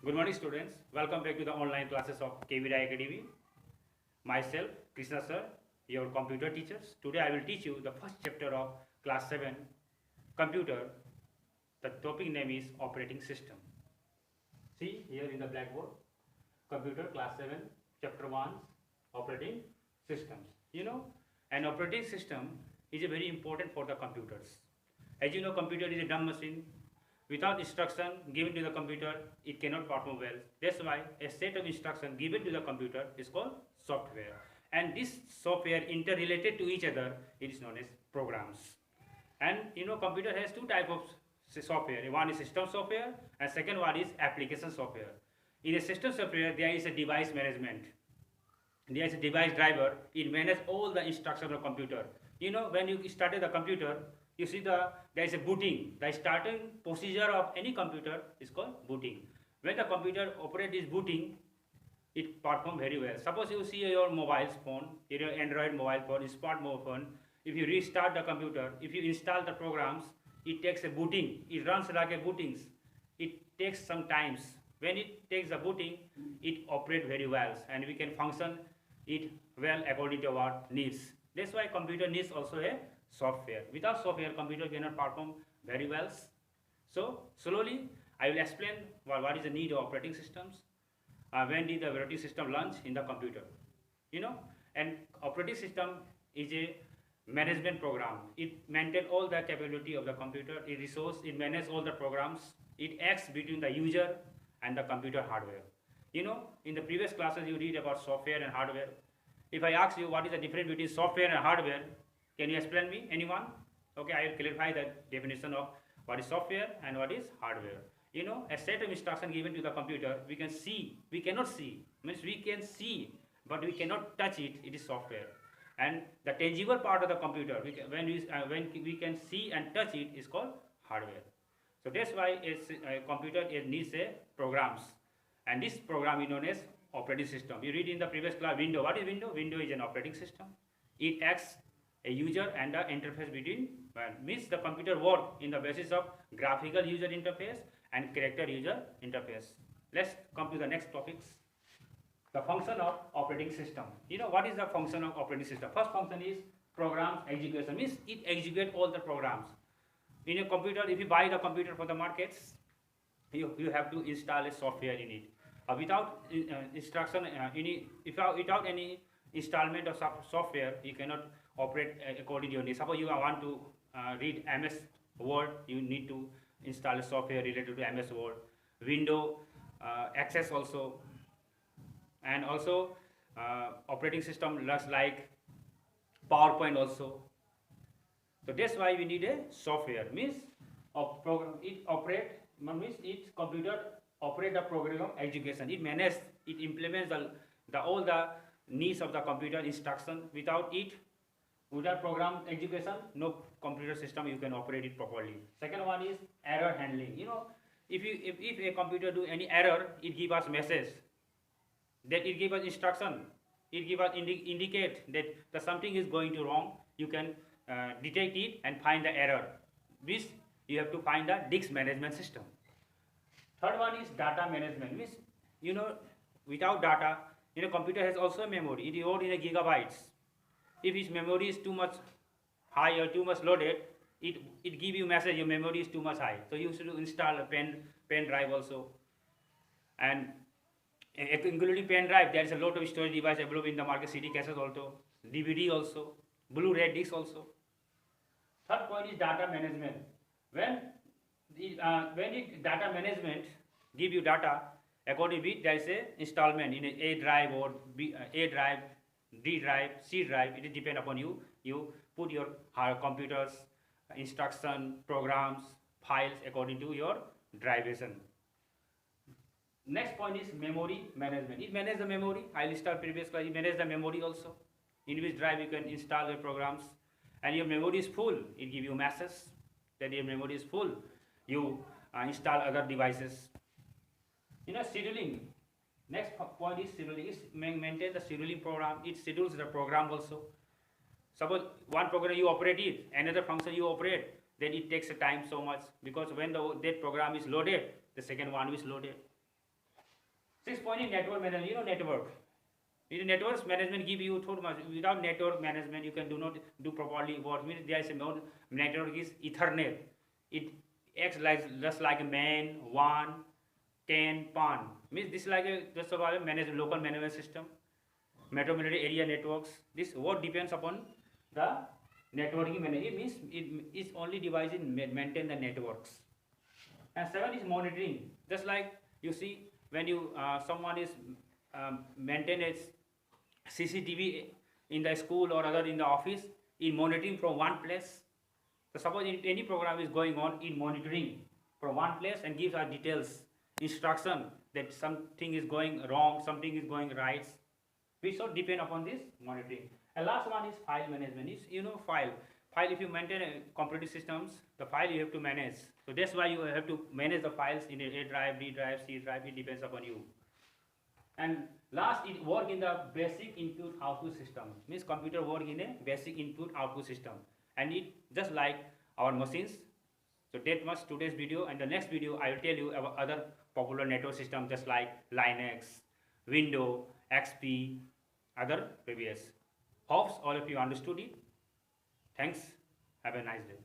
Good morning, students. Welcome back to the online classes of KVDI Academy. Myself, Krishna sir, your computer teachers. Today I will teach you the first chapter of class 7 computer. The topic name is operating system. See here in the blackboard, computer class 7 chapter 1 operating systems. An operating system is a very important for the computers. As you know, computer is a dumb machine. Without instruction given to the computer, it cannot perform well. That's why a set of instructions given to the computer is called software. And this software interrelated to each other, it is known as programs. And computer has two types of software. One is system software and second one is application software. In a system software, there is a device management. There is a device driver. It manages all the instructions of the computer. When you started the computer, you see there is a booting. The starting procedure of any computer is called booting. When the computer operates this booting, it performs very well. Suppose you see your mobile phone, your Android mobile phone, smart mobile phone. If you restart the computer, if you install the programs, it takes a booting. It runs like a bootings. It takes some times. When it takes the booting, it operates very well, and we can function it well according to our needs. That's why computer needs also a software. Without software, computer cannot perform very well. So slowly I will explain what is the need of operating systems. When did the operating system launch in the computer? And operating system is a management program. It maintains all the capability of the computer. It manages all the programs. It acts between the user and the computer hardware. In the previous classes you read about software and hardware. If I ask you what is the difference between software and hardware, can you explain me? Anyone? Okay, I will clarify the definition of what is software and what is hardware. A set of instructions given to the computer, we cannot see, means we can see, but we cannot touch it, it is software. And the tangible part of the computer, when we can see and touch it, is called hardware. So that's why a computer needs a programs. And this program is known as operating system. You read in the previous class, window. What is window? Window is an operating system. It acts a user and the interface between, means the computer work in the basis of graphical user interface and character user interface. Let's come to the next topics. The function of operating system. What is the function of operating system? First function is programs execution, means it executes all the programs. In a computer, if you buy the computer from the markets, you have to install a software in it. Without instruction, without any installment of software, you cannot operate according to your needs. Suppose you want to read MS Word, you need to install a software related to MS Word. Window, Access also, and also operating system looks like PowerPoint also. So that's why we need a software. Means computer operate the program of execution. It manages, it implements all the needs of the computer instruction. Without program execution, no computer system you can operate it properly. Second one is error handling. If a computer do any error, it give us message. That it give us instruction. It give us indicate that something is going to wrong. You can detect it and find the error. This you have to find the disk management system. Third one is data management. Means without data, computer has also a memory. It is stored in a gigabytes. If its memory is too much high or too much loaded, it give you message your memory is too much high. So you should install a pen drive also. And including pen drive, there is a lot of storage device available in the market. CD cases also, DVD also, Blu-ray disc also. Third point is data management. When data management give you data, according to it there is a installment in A drive or A drive, D drive, C drive. It depends upon you. You put your computers, instruction, programs, files according to your drivation. Next point is memory management. It manages the memory. I listed previous class. It manages the memory also. In which drive you can install the programs. And your memory is full, it gives you message that your memory is full. You install other devices. Scheduling. Next point is scheduling. It maintains the scheduling program. It schedules the program also. Suppose one program you operate it, another function you operate, then it takes a time so much, because when that program is loaded, the second one is loaded. 6 point in network management, network. Networks management give you so much. Without network management, you can do not do properly work. Means there is a network is Ethernet. It acts like just like a man, WAN, CAN, PAN. Means this is like a just about a local management system, metropolitan area networks. This what depends upon the networking management. It means it is only device in maintain the networks. And 7 is monitoring. Just like you see when you someone is maintain a CCTV in the school or other in the office, in monitoring from one place. So suppose if any program is going on in monitoring from one place and gives us details, instruction that something is going wrong, something is going right. We should depend upon this monitoring. And last one is file management. Is file. File, if you maintain computer systems, the file you have to manage. So that's why you have to manage the files in A drive, D drive, C drive. It depends upon you. And last, it work in the basic input output system. Means computer work in a basic input output system, and it just like our machines. So that was today's video, and the next video I will tell you about other popular network systems just like Linux, Windows, XP, other previous. Hopes all of you understood it. Thanks. Have a nice day.